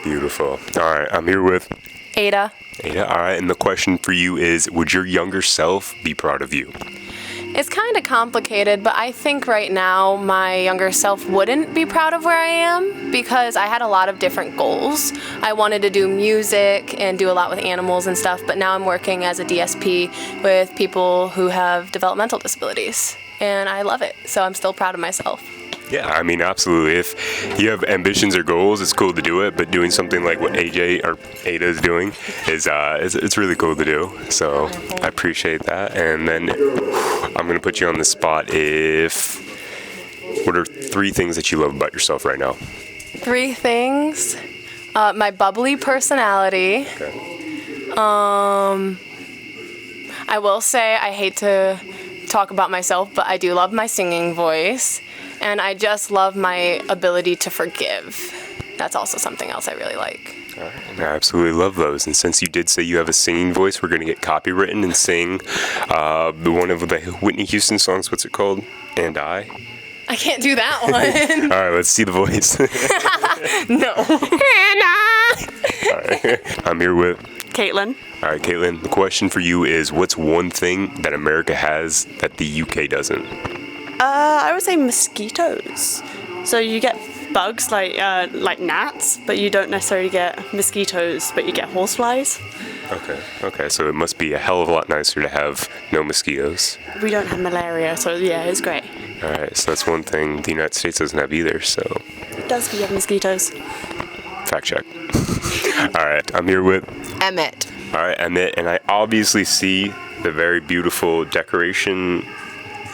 Beautiful. All right, I'm here with Ada. Ada. All right, and the question for you is, would your younger self be proud of you? It's kind of complicated, but I think right now my younger self wouldn't be proud of where I am because I had a lot of different goals. I wanted to do music and do a lot with animals and stuff, but now I'm working as a DSP with people who have developmental disabilities, and I love it, so I'm still proud of myself. Yeah, I mean, absolutely. If you have ambitions or goals, it's cool to do it. But doing something like what AJ or Ada is doing is it's really cool to do. So I appreciate that. And then I'm gonna put you on the spot. What are 3 things that you love about yourself right now? 3 things: my bubbly personality. Okay. I will say I hate to talk about myself, but I do love my singing voice. And I just love my ability to forgive. That's also something else I really like. All right. I absolutely love those. And since you did say you have a singing voice, we're going to get copywritten and sing one of the Whitney Houston songs. What's it called? And I? I can't do that one. All right, let's see the voice. No. And I. All right. I'm here with Caitlin. All right, Caitlin, the question for you is, what's one thing that America has that the UK doesn't? I would say mosquitoes. So you get bugs like gnats, but you don't necessarily get mosquitoes, but you get horseflies. Okay, so it must be a hell of a lot nicer to have no mosquitoes. We don't have malaria, so yeah, it's great. All right, so that's one thing the United States doesn't have either, so. It does, but you have mosquitoes. Fact check. All right, I'm here with Emmett. All right, Emmett, and I obviously see the very beautiful decoration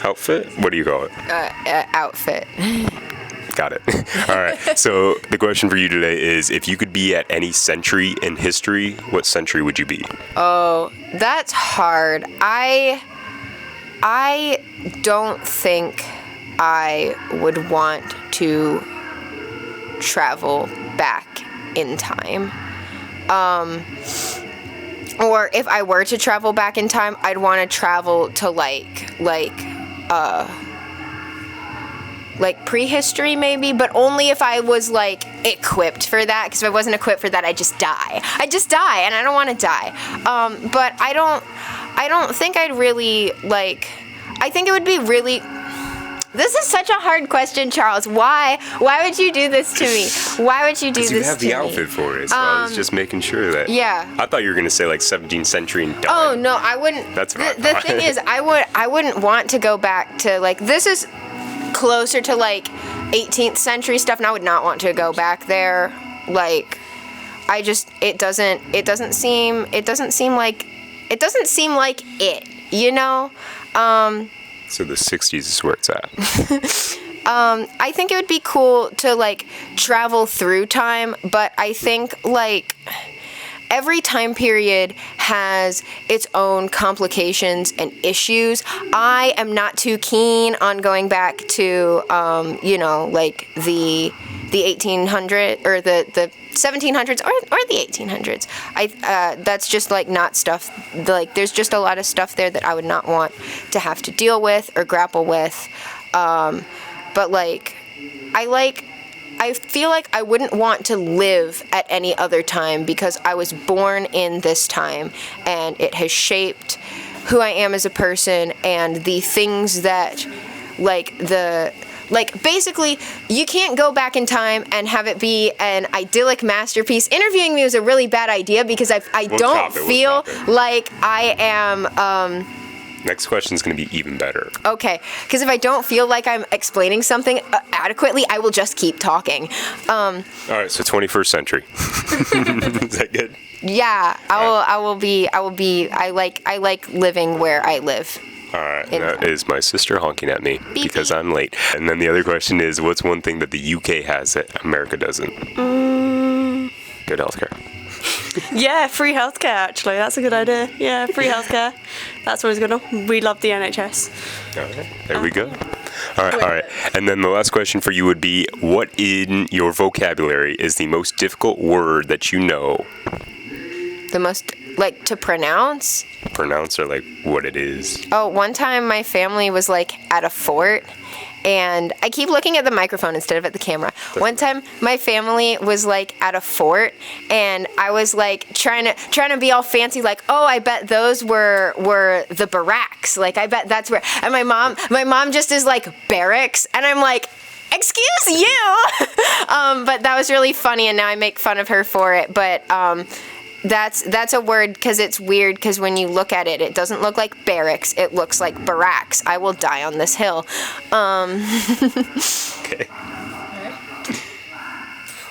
outfit? What do you call it? Outfit. Got it. All right. So the question for you today is, if you could be at any century in history, what century would you be? Oh, that's hard. I don't think I would want to travel back in time. Or if I were to travel back in time, I'd want to travel to like prehistory maybe, but only if I was like equipped for that, because if I wasn't equipped for that, I'd just die, and I don't want to die. But I don't think I'd really like, I think it would be really, this is such a hard question, Charles. Why would you do this to me? Why would you do this to me? You have the outfit for it, so I was just making sure that. Yeah. I thought you were going to say like 17th century and done. Oh, no, I wouldn't. That's what the thing is, I wouldn't want to go back to, like, this is closer to, like, 18th century stuff, and I would not want to go back there. Like, it doesn't seem like it, you know? So the 60s is where it's at. I think it would be cool to, like, travel through time, but I think, like, every time period has its own complications and issues. I am not too keen on going back to, like, the 1800s or the 1700s or the 1800s. That's just, like, not stuff, like, there's just a lot of stuff there that I would not want to have to deal with or grapple with. But, like, I feel like I wouldn't want to live at any other time because I was born in this time and it has shaped who I am as a person and the things that, basically, you can't go back in time and have it be an idyllic masterpiece. Interviewing me was a really bad idea because I don't feel like I am... Next question is going to be even better. Okay, because if I don't feel like I'm explaining something adequately, I will just keep talking. All right, so 21st century. Is that good? Yeah, I like living where I live. All right, that is my sister honking at me because I'm late. And then the other question is, what's one thing that the UK has that America doesn't? Good healthcare. Yeah, free healthcare, actually. That's a good idea. Yeah, free healthcare. That's always good. We love the NHS. All right, there we go. All right. And then the last question for you would be, what in your vocabulary is the most difficult word that you know? The most, like, to pronounce? Pronounce or, like, what it is? Oh, one time my family was, like, at a fort, And I keep looking at the microphone instead of at the camera. One time, my family was like at a fort, and I was like trying to be all fancy, like, oh, I bet those were the barracks. Like, I bet that's where. And my mom just is like, barracks, and I'm like, excuse you. But that was really funny, and now I make fun of her for it. But that's a word because it's weird because when you look at it, it doesn't look like barracks. It looks like barracks. I will die on this hill. Okay.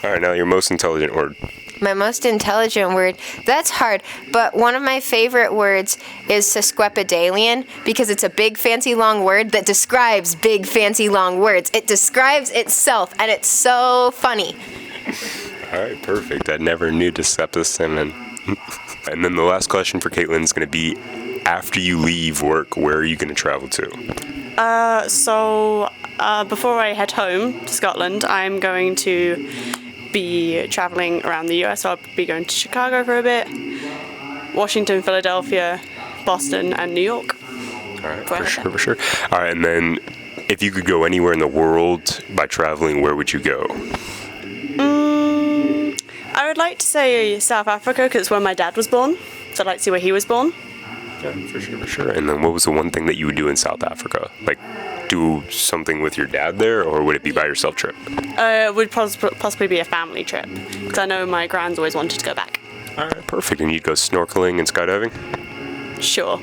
All right, now your most intelligent word. My most intelligent word, that's hard, but one of my favorite words is sesquipedalian because it's a big fancy long word that describes big fancy long words. It describes itself, and it's so funny. All right, perfect. I never knew decepticin. And then the last question for Caitlin is going to be, after you leave work, where are you going to travel to? So before I head home to Scotland, I'm going to be traveling around the US. So I'll be going to Chicago for a bit, Washington, Philadelphia, Boston, and New York. All right, for sure. All right, and then if you could go anywhere in the world by traveling, where would you go? I would like to say South Africa because it's where my dad was born. So I'd like to see where he was born. Yeah, for sure. And then what was the one thing that you would do in South Africa? Like, do something with your dad there, or would it be by yourself trip? It would possibly be a family trip because I know my grands always wanted to go back. All right, perfect. And you'd go snorkeling and skydiving? Sure.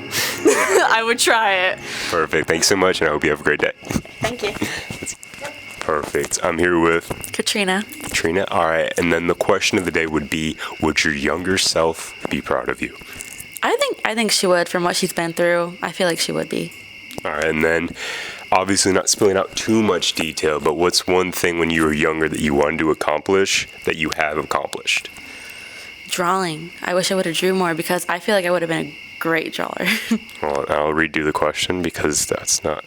I would try it. Perfect. Thanks so much, and I hope you have a great day. Thank you. Perfect. I'm here with Katrina. All right, and then the question of the day would be, would your younger self be proud of you? I think she would. From what she's been through, I feel like she would be. All right, and then obviously not spilling out too much detail, but what's one thing when you were younger that you wanted to accomplish that you have accomplished? Drawing. I wish I would have drew more because I feel like I would have been a great drawer. Well, I'll redo the question because that's not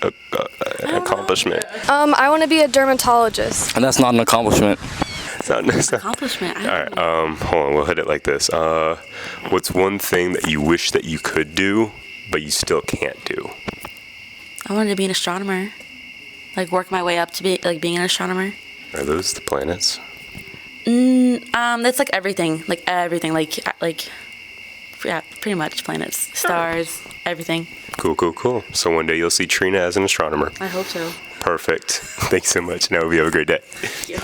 an accomplishment. I want to be a dermatologist. And that's not an accomplishment. It's not. Accomplishment. All right, hold on. We'll hit it like this. What's one thing that you wish that you could do, but you still can't do? I wanted to be an astronomer. Like work my way up to be like being an astronomer. Are those the planets? That's like everything. Like yeah, pretty much planets, stars, everything. Cool. So one day you'll see Trina as an astronomer. I hope so. Perfect. Thanks so much. Now we have a great day. Thank you.